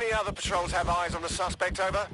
Any other patrols have eyes on the suspect, over?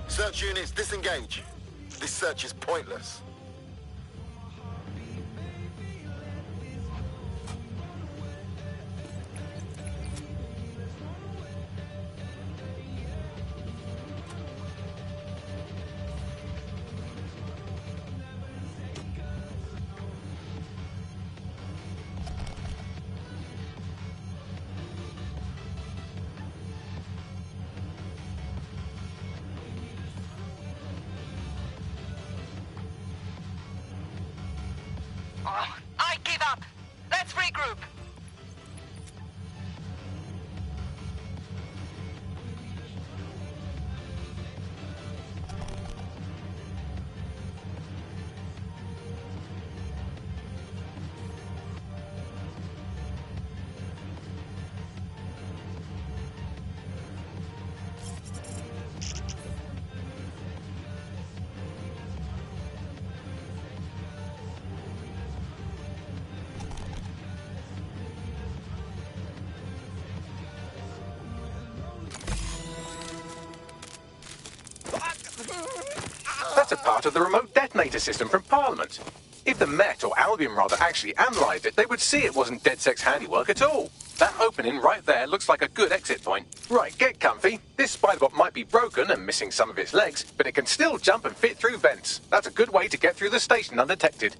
Search units, disengage. This search is pointless. I give up. Let's regroup. That's a part of the remote detonator system from Parliament. If the Met, or Albion rather, actually analysed it, they would see it wasn't DedSec's handiwork at all. That opening right there looks like a good exit point. Right, get comfy. This spiderbot might be broken and missing some of its legs, but it can still jump and fit through vents. That's a good way to get through the station undetected.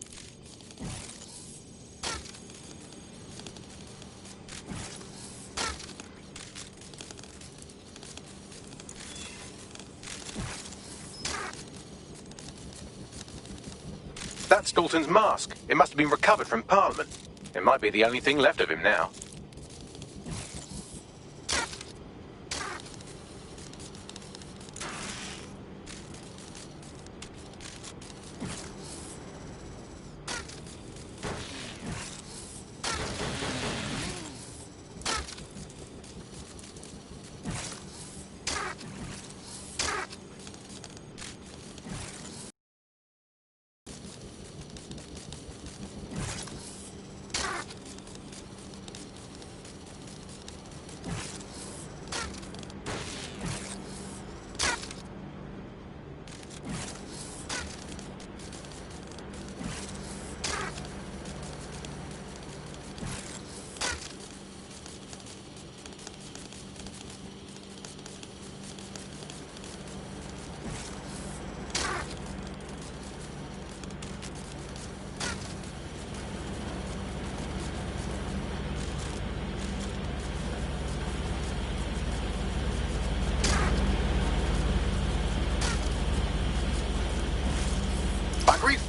That's Dalton's mask. It must have been recovered from Parliament. It might be the only thing left of him now.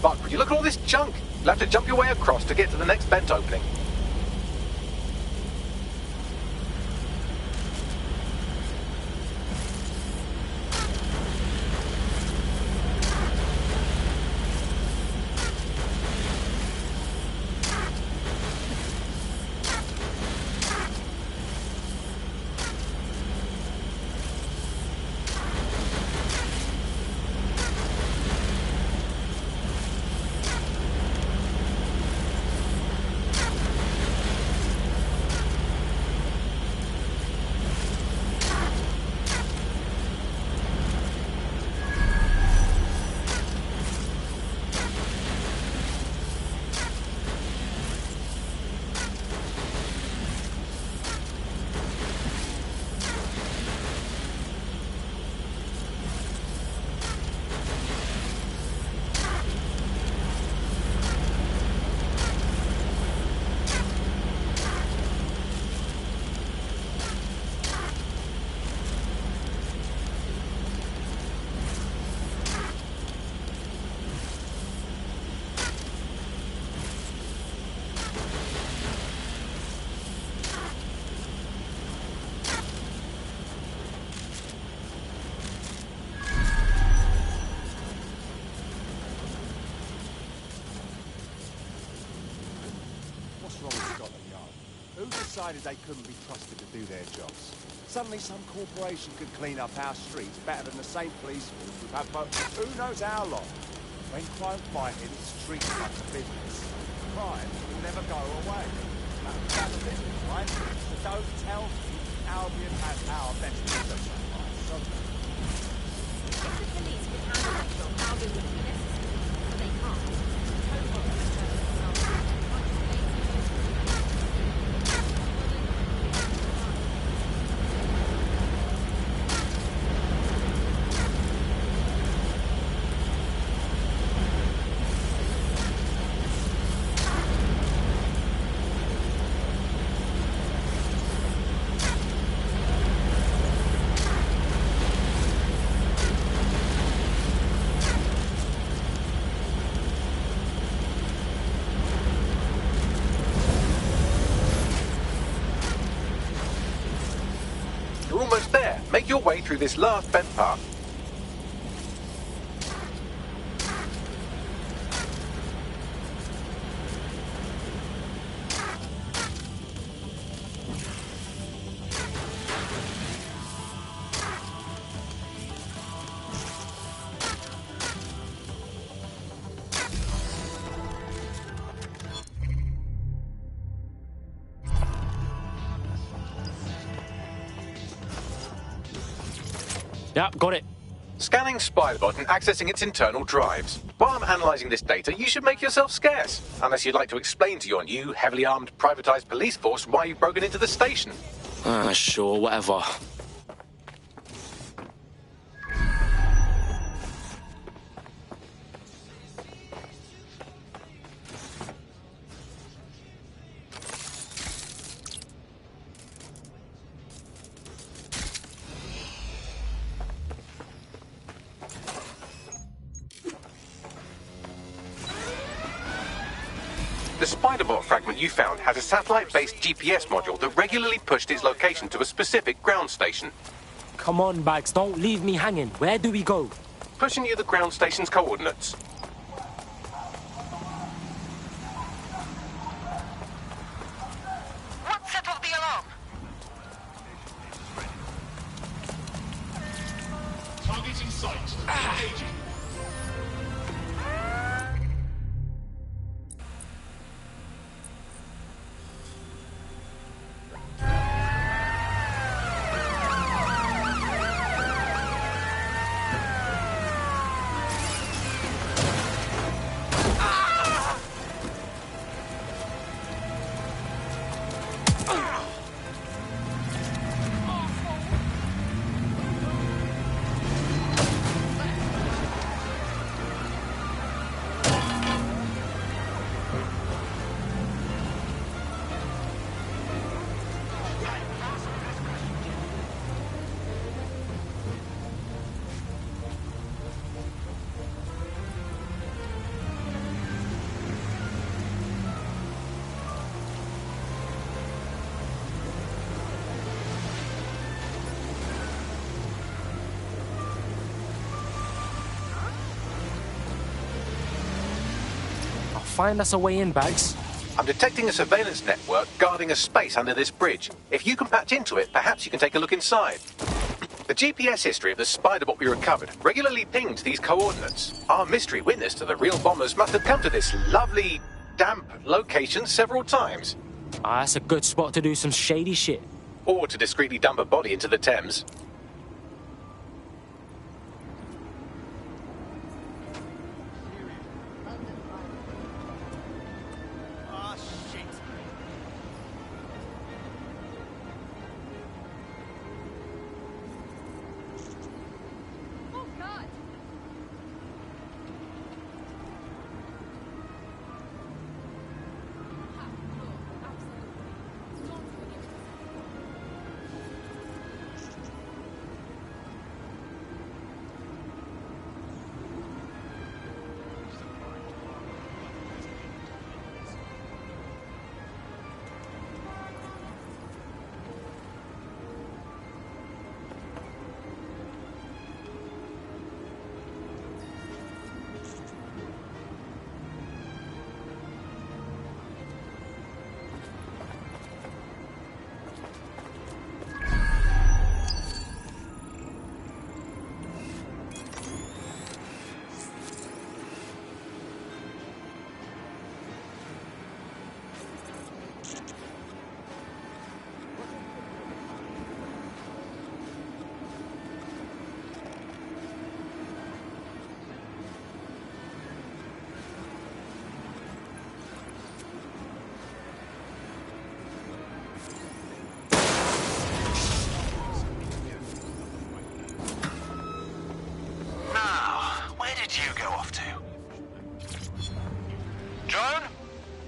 Fuck, would you look at all this junk? You'll have to jump your way across to get to the next vent opening. fuck's wrong with Scotland Yard? Who decided they couldn't be trusted to do their jobs? Suddenly some corporation could clean up our streets better than the same police force we've had for who knows how long. When crime fighting is treated like a business, crime will never go away. That's the business, right? So don't tell me Albion has our best interests at heart. If the police could handle that job, Albion wouldn't be necessary. But they can't. Cobalt has turned themselves. You're almost there. Make your way through this last bent path. Yep, got it. Scanning Spiderbot and accessing its internal drives. While I'm analysing this data, you should make yourself scarce. Unless you'd like to explain to your new, heavily armed, privatised police force why you've broken into the station. Sure, whatever. The Spiderbot fragment you found has a satellite-based GPS module that regularly pushed its location to a specific ground station. Come on, Bags, don't leave me hanging. Where do we go? Pushing you the ground station's coordinates. What set off the alarm? Target in sight. Engaging. Find us a way in, Bags. I'm detecting a surveillance network guarding a space under this bridge. If you can patch into it, perhaps you can take a look inside. The GPS history of the Spiderbot we recovered regularly pinged these coordinates. Our mystery witness to the real bombers must have come to this lovely, damp location several times. That's a good spot to do some shady shit. Or to discreetly dump a body into the Thames.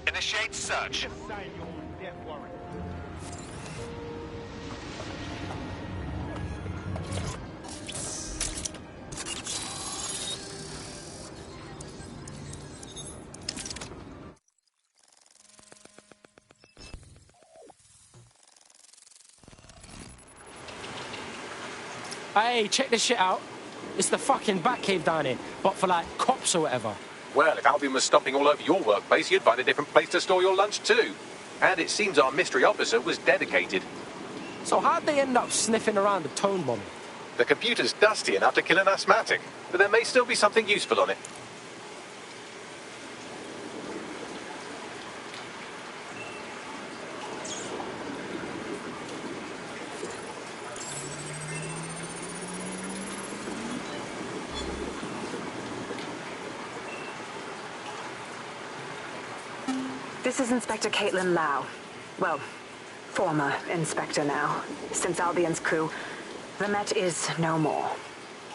Initiate search. Hey, check this shit out. It's the fucking Batcave down here, but for like cops or whatever. Well, if Albion was stomping all over your workplace, you'd find a different place to store your lunch too. And it seems our mystery officer was dedicated. So how'd they end up sniffing around the tone bomb? The computer's dusty enough to kill an asthmatic, but there may still be something useful on it. This is Inspector Caitlin Lau. Well, former inspector now. Since Albion's coup, the Met is no more.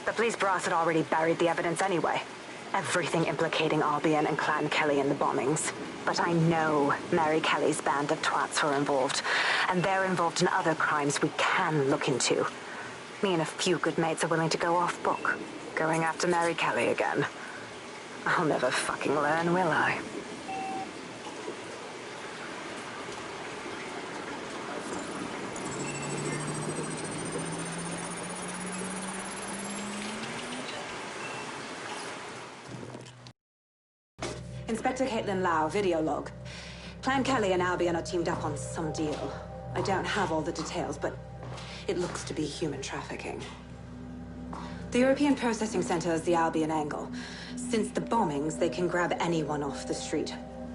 The police brass had already buried the evidence anyway. Everything implicating Albion and Clan Kelly in the bombings. But I know Mary Kelly's band of twats were involved. And they're involved in other crimes we can look into. Me and a few good mates are willing to go off book. Going after Mary Kelly again. I'll never fucking learn, will I? Inspector Caitlin Lau, video log. Clan Kelly and Albion are teamed up on some deal. I don't have all the details, but it looks to be human trafficking. The European Processing Center is the Albion angle. Since the bombings, they can grab anyone off the street.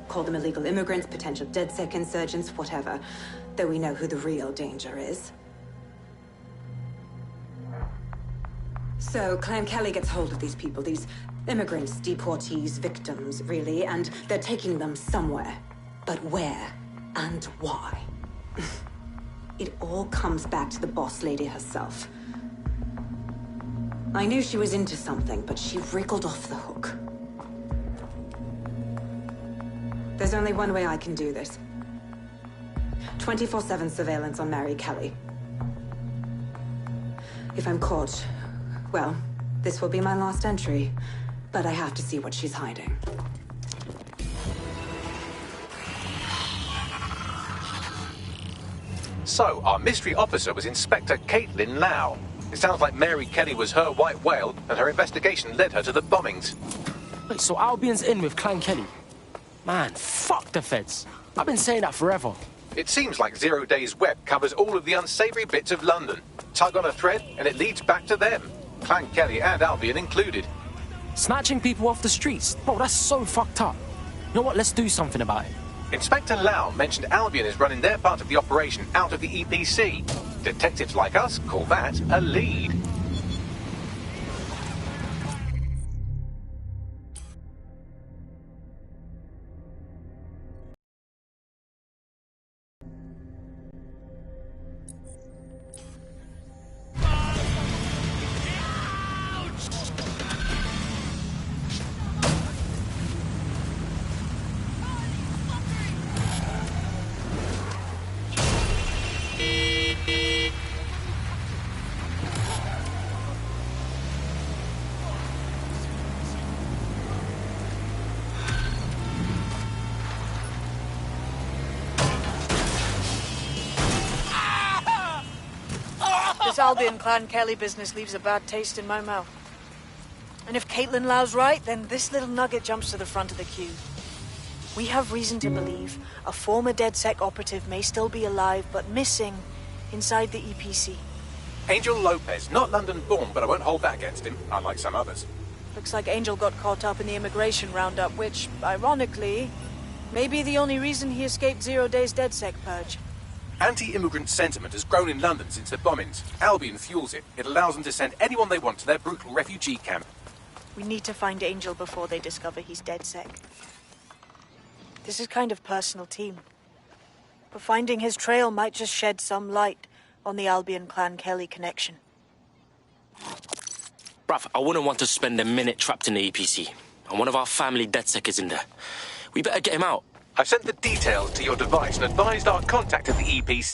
Call them illegal immigrants, potential DedSec insurgents, whatever. Though we know who the real danger is. So, Clan Kelly gets hold of these people, these immigrants, deportees, victims, really, and they're taking them somewhere. But where and why? It all comes back to the boss lady herself. I knew she was into something, but she wriggled off the hook. There's only one way I can do this. 24/7 surveillance on Mary Kelly. If I'm caught, well, this will be my last entry. But I have to see what she's hiding. So, our mystery officer was Inspector Caitlin Lau. It sounds like Mary Kelly was her white whale, and her investigation led her to the bombings. Wait, so Albion's in with Clan Kelly? Man, fuck the feds. I've been saying that forever. It seems like Zero Days Web covers all of the unsavory bits of London. Tug on a thread, and it leads back to them. Clan Kelly and Albion included. Snatching people off the streets? Bro, that's so fucked up. You know what? Let's do something about it. Inspector Lau mentioned Albion is running their part of the operation out of the EPC. Detectives like us call that a lead. This Albion Clan Kelly business leaves a bad taste in my mouth. And if Caitlin Lau's right, then this little nugget jumps to the front of the queue. We have reason to believe a former DedSec operative may still be alive, but missing inside the EPC. Angel Lopez, not London-born, but I won't hold that against him, unlike some others. Looks like Angel got caught up in the immigration roundup, which, ironically, may be the only reason he escaped 0 Days DedSec purge. Anti-immigrant sentiment has grown in London since the bombings. Albion fuels it. It allows them to send anyone they want to their brutal refugee camp. We need to find Angel before they discover he's DedSec. This is kind of personal team. But finding his trail might just shed some light on the Albion Clan Kelly connection. Bruv, I wouldn't want to spend a minute trapped in the EPC. And one of our family DedSec is in there. We better get him out. I've sent the details to your device and advised our contact at the EPC.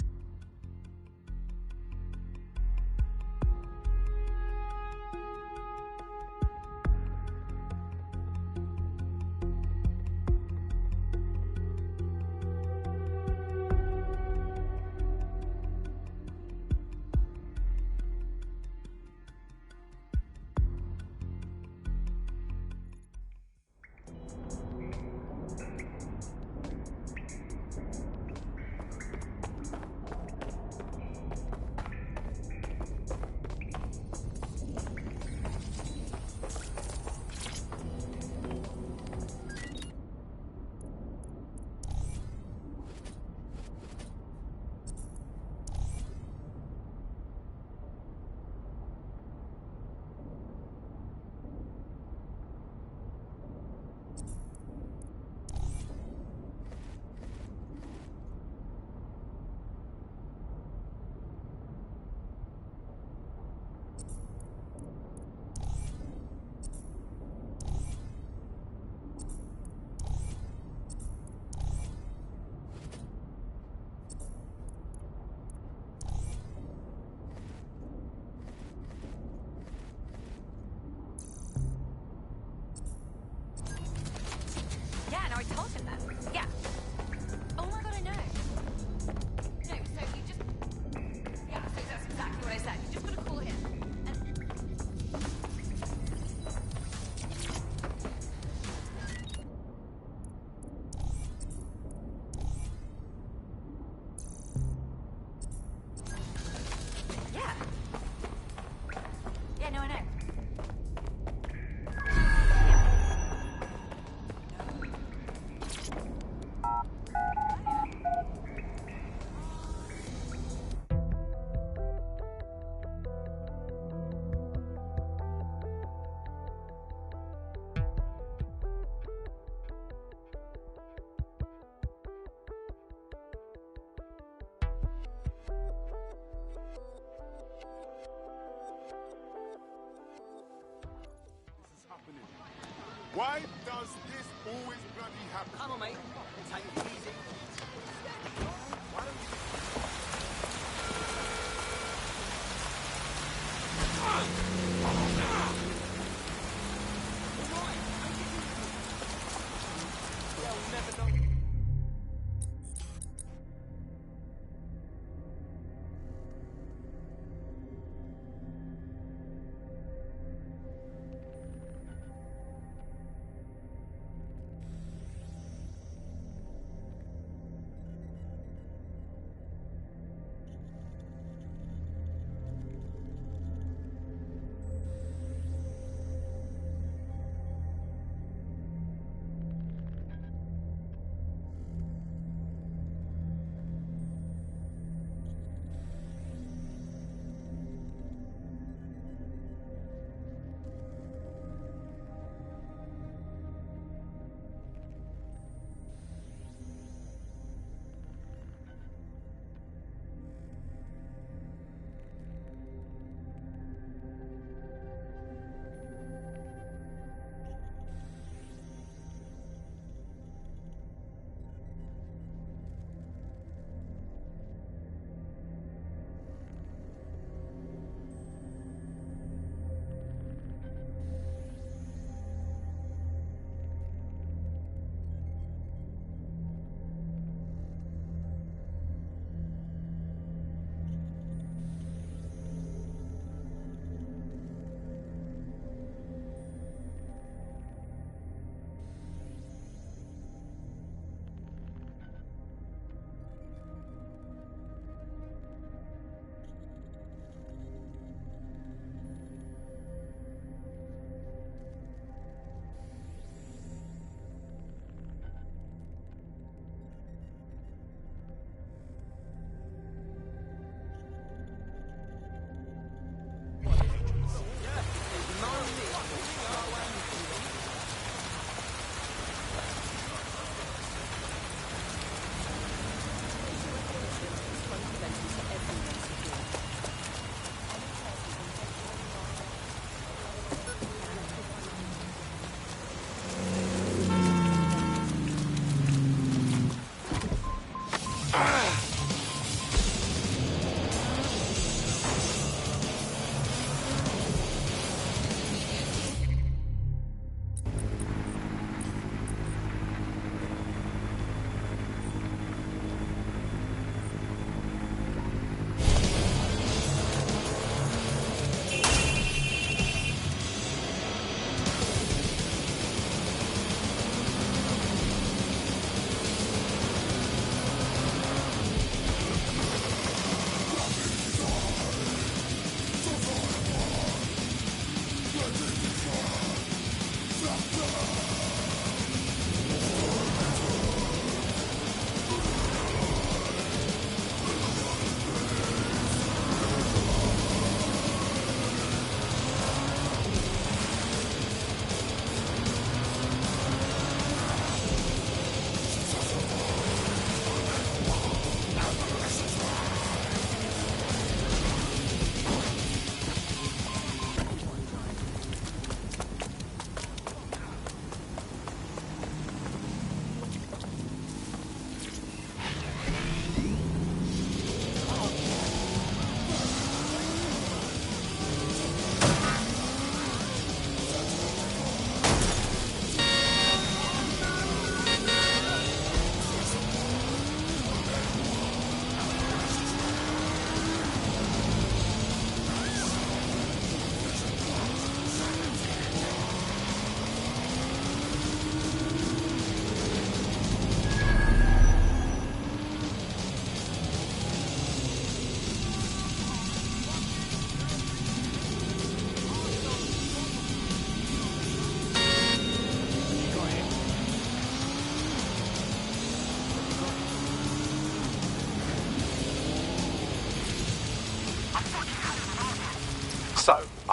Yeah, no, I told him that. Yeah. Oh my god, I know. No, so you just... Yeah, so that's exactly what I said. You just gotta call him. Yeah. Yeah, no, I know. Why does this always bloody happen? Come on, mate. Take it easy.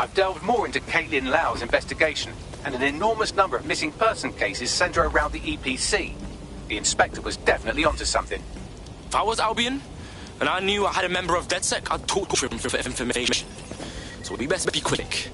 I've delved more into Caitlin Lau's investigation, and an enormous number of missing person cases centre around the EPC. The inspector was definitely onto something. If I was Albion, and I knew I had a member of DedSec, I'd talk to him for information. So we best be quick.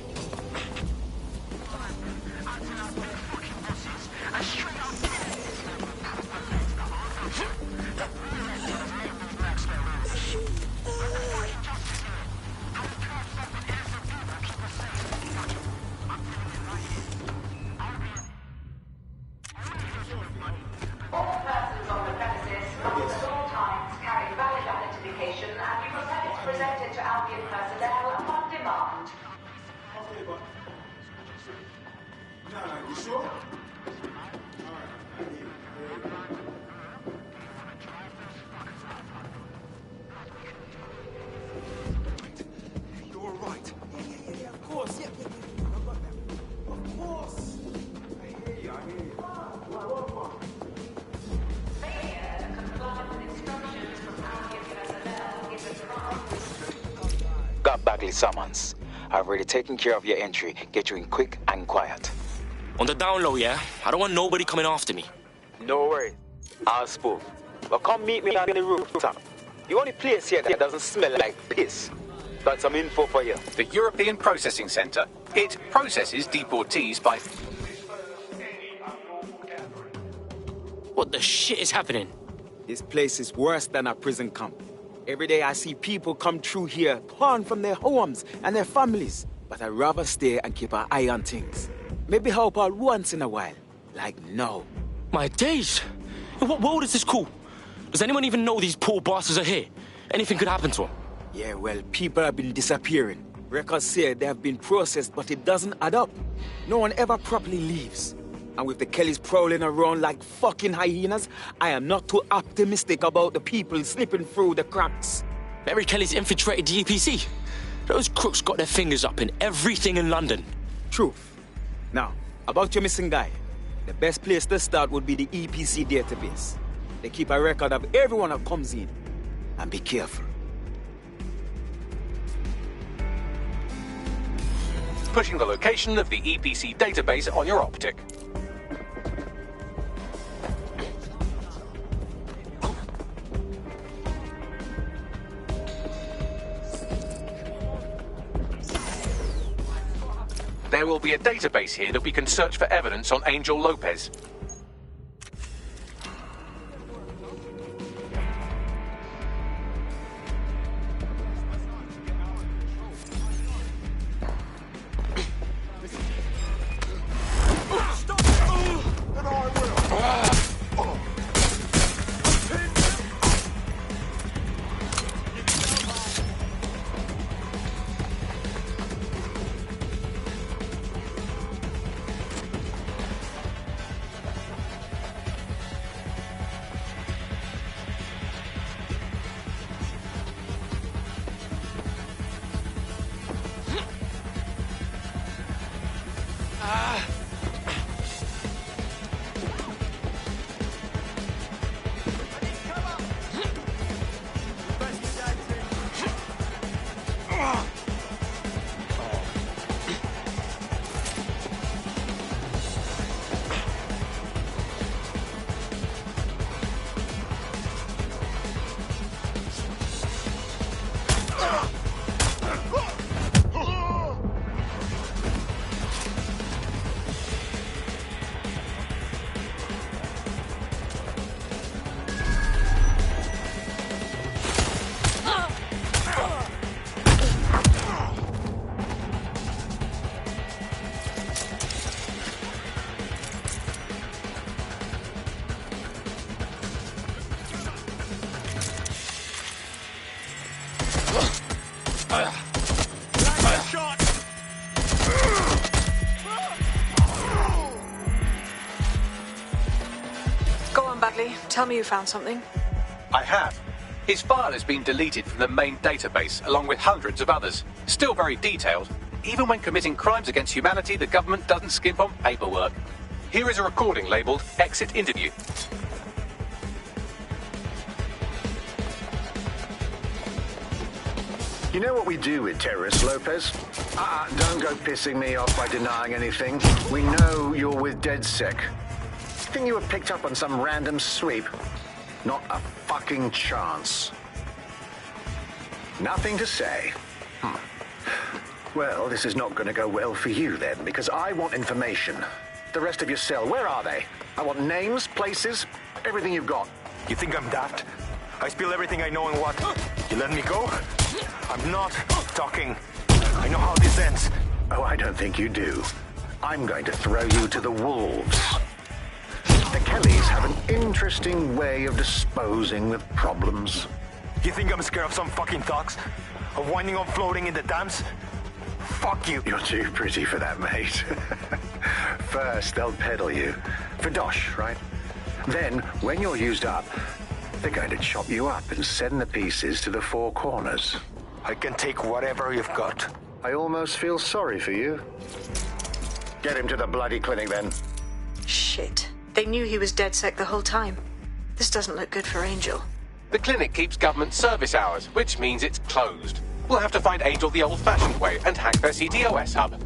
Bagley summons. I've already taken care of your entry. Get you in quick and quiet. On the down low, yeah? I don't want nobody coming after me. No worries. I'll spook. But come meet me on the rooftop. The only place here that doesn't smell like piss. Got some info for you. The European Processing Centre. It processes deportees by... What the shit is happening? This place is worse than a prison camp. Every day I see people come through here, torn from their homes and their families. But I'd rather stay and keep an eye on things. Maybe help out once in a while. Like now. My days! In what world is this cool? Does anyone even know these poor bastards are here? Anything could happen to them. Yeah, well, people have been disappearing. Records say they have been processed, but it doesn't add up. No one ever properly leaves. And with the Kellys prowling around like fucking hyenas, I am not too optimistic about the people slipping through the cracks. Mary Kelly's infiltrated the EPC. Those crooks got their fingers up in everything in London. Truth. Now, about your missing guy. The best place to start would be the EPC database. They keep a record of everyone that comes in. And be careful. Pushing the location of the EPC database on your optic. There will be a database here that we can search for evidence on Angel Lopez. Tell me you found something. I have. His file has been deleted from the main database, along with hundreds of others. Still very detailed. Even when committing crimes against humanity, the government doesn't skimp on paperwork. Here is a recording labelled Exit Interview. You know what we do with terrorists, Lopez? Don't go pissing me off by denying anything. We know you're with DedSec. Think you were picked up on some random sweep? Not a fucking chance. Nothing to say. Well, this is not going to go well for you then, because I want information. The rest of your cell, where are they? I want names, places, everything you've got. You think I'm daft? I spill everything I know and what? You let me go? I'm not talking. I know how this ends. Oh, I don't think you do. I'm going to throw you to the wolves. The Kellys have an interesting way of disposing with problems. You think I'm scared of some fucking thugs? Of winding up floating in the dams? Fuck you. You're too pretty for that, mate. First, they'll peddle you. For dosh, right? Then, when you're used up, they're going to chop you up and send the pieces to the four corners. I can take whatever you've got. I almost feel sorry for you. Get him to the bloody clinic, then. Shit. They knew he was DedSec the whole time. This doesn't look good for Angel. The clinic keeps government service hours, which means it's closed. We'll have to find Angel the old-fashioned way and hack their CTOS hub.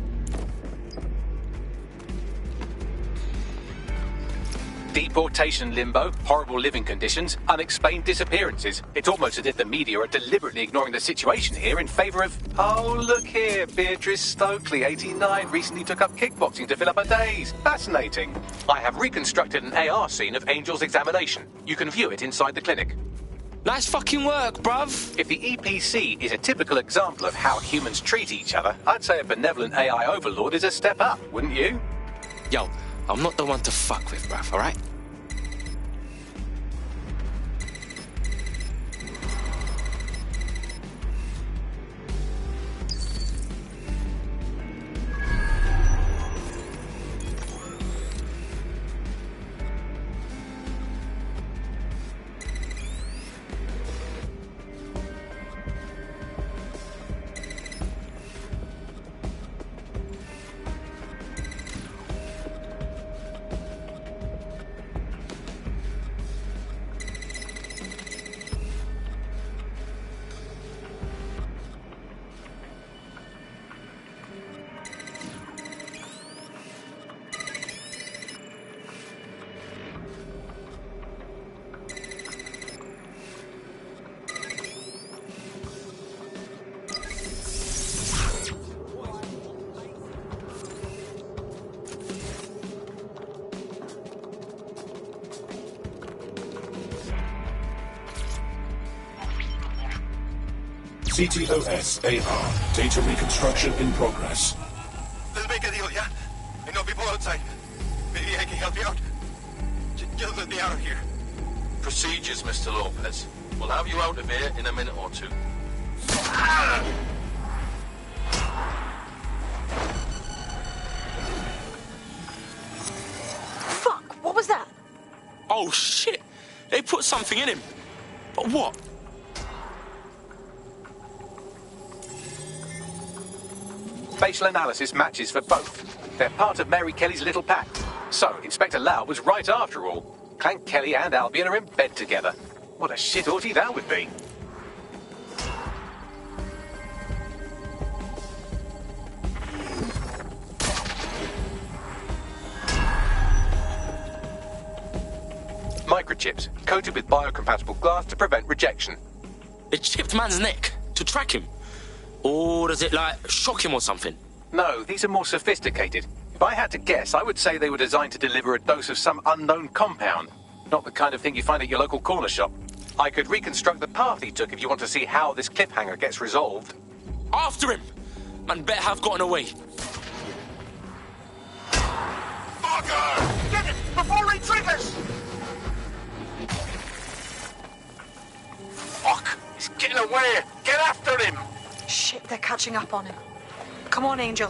Deportation limbo, horrible living conditions, unexplained disappearances. It's almost as if the media are deliberately ignoring the situation here in favour of... Oh, look here, Beatrice Stokely, 89, recently took up kickboxing to fill up her days. Fascinating. I have reconstructed an AR scene of Angel's examination. You can view it inside the clinic. Nice fucking work, bruv. If the EPC is a typical example of how humans treat each other, I'd say a benevolent AI overlord is a step up, wouldn't you? Yo, I'm not the one to fuck with, bruv, alright? CTOS AR. Data reconstruction in progress. Let's make a deal, yeah? I know people outside. Maybe I can help you out. Just let me out of here. Procedures, Mr. Lopez. We'll have you out of here in a minute or two. Fuck, what was that? Oh, shit. They put something in him. But what? Facial analysis matches for both. They're part of Mary Kelly's little pack. So, Inspector Lau was right after all. Clank Kelly and Albion are in bed together. What a shit orgy that would be. Microchips, coated with biocompatible glass to prevent rejection. It chipped man's neck to track him. Or does it, like, shock him or something? No, these are more sophisticated. If I had to guess, I would say they were designed to deliver a dose of some unknown compound. Not the kind of thing you find at your local corner shop. I could reconstruct the path he took if you want to see how this cliffhanger gets resolved. After him! Man better have gotten away. Fucker! Get it before he triggers! Fuck! He's getting away! Get after him! Shit, they're catching up on him. Come on, Angel.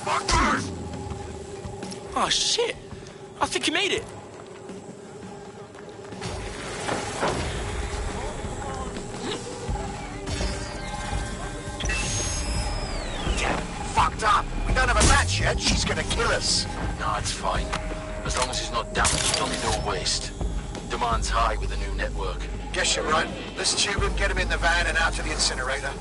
Fuckers! Oh, shit. I think he made it. Get fucked up! We don't have a match yet. She's gonna kill us. No, it's fine. As long as he's not damaged, there'll be no waste. Demand's high with the new network. Guess you're right. Let's tube him, get him in the van and out to the incinerator.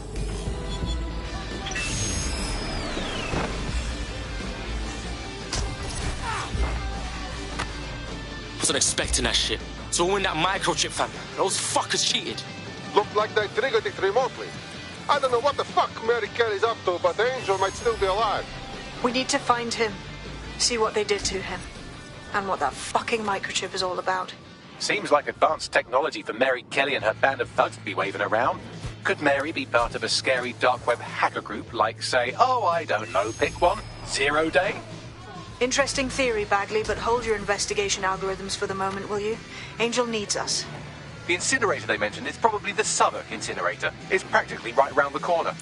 Wasn't expecting that shit. So win that microchip, fam. Those fuckers cheated. Looked like they triggered it remotely. I don't know what the fuck Mary Kelly's up to, but Angel might still be alive. We need to find him, see what they did to him, and what that fucking microchip is all about. Seems like advanced technology for Mary Kelly and her band of thugs to be waving around. Could Mary be part of a scary dark web hacker group like, say, oh, I don't know, pick one, Zero Day? Interesting theory, Bagley, but hold your investigation algorithms for the moment, will you? Angel needs us. The incinerator they mentioned is probably the Southwark incinerator. It's practically right round the corner.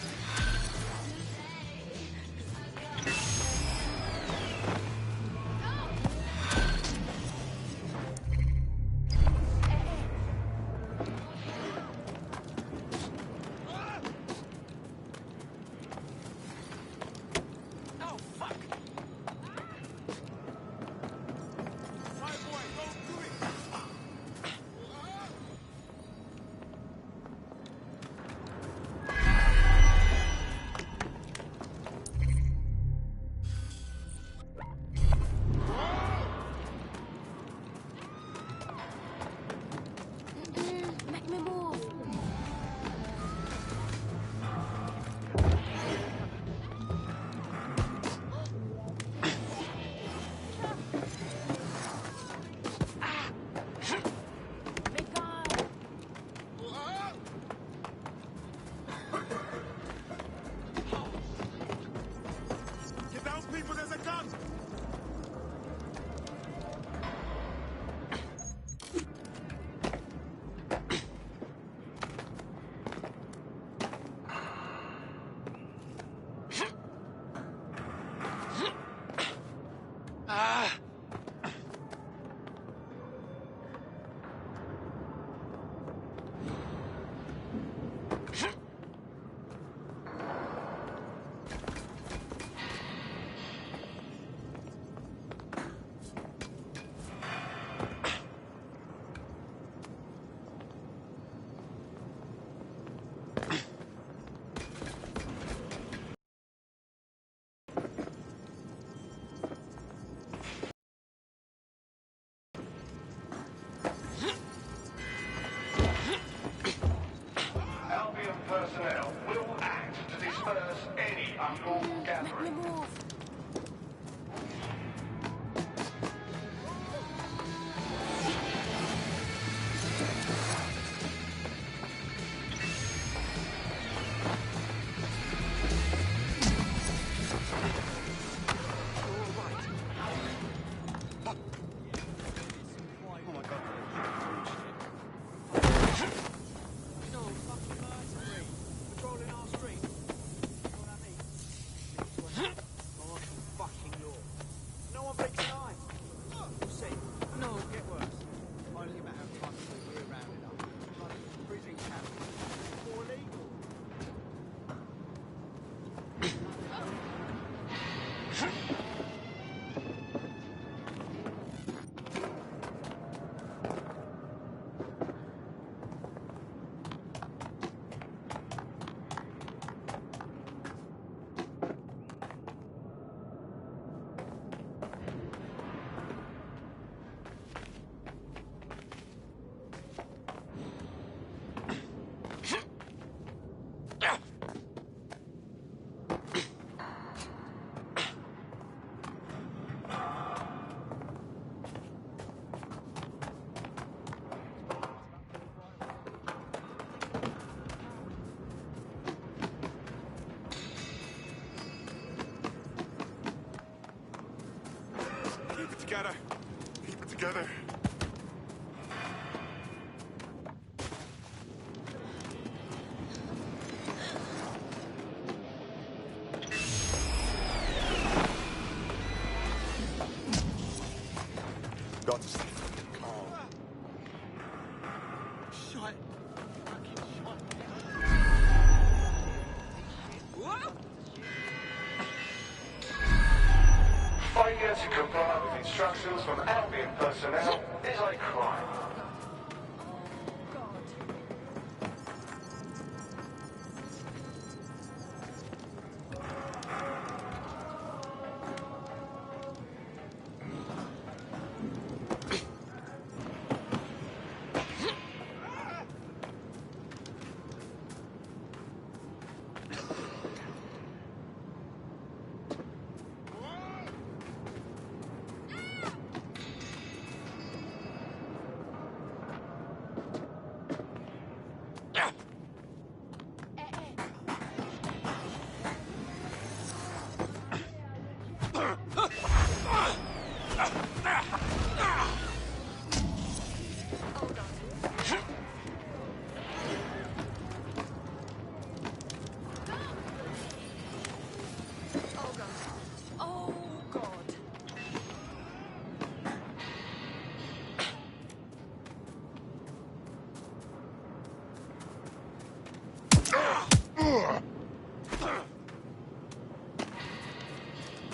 Personnel will act to disperse any unlawful gathering. Together. Keep it together. Got to stay fucking calm. Shut. Fucking shut. Failure to comply with instructions from Albion personnel is a crime.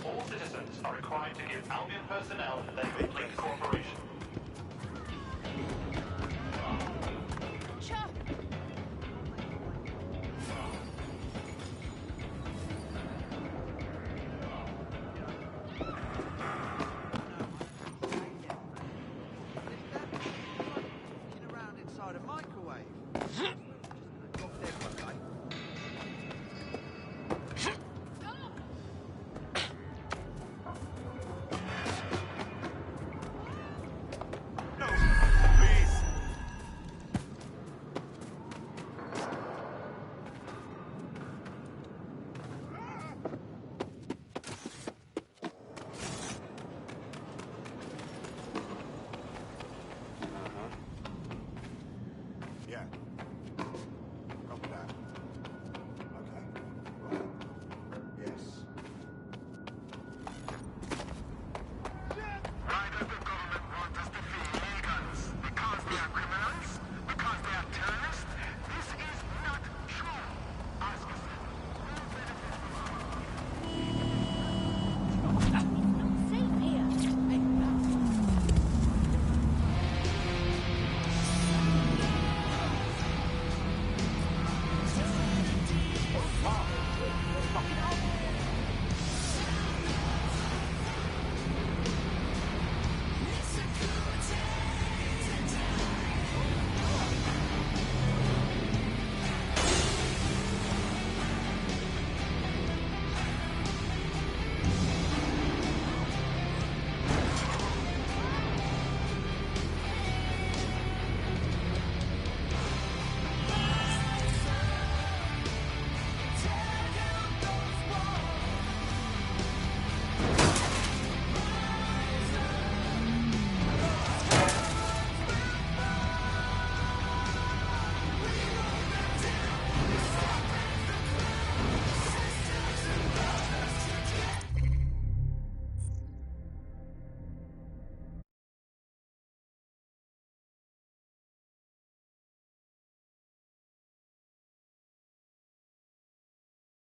All citizens are required to give Albion personnel their complete cooperation.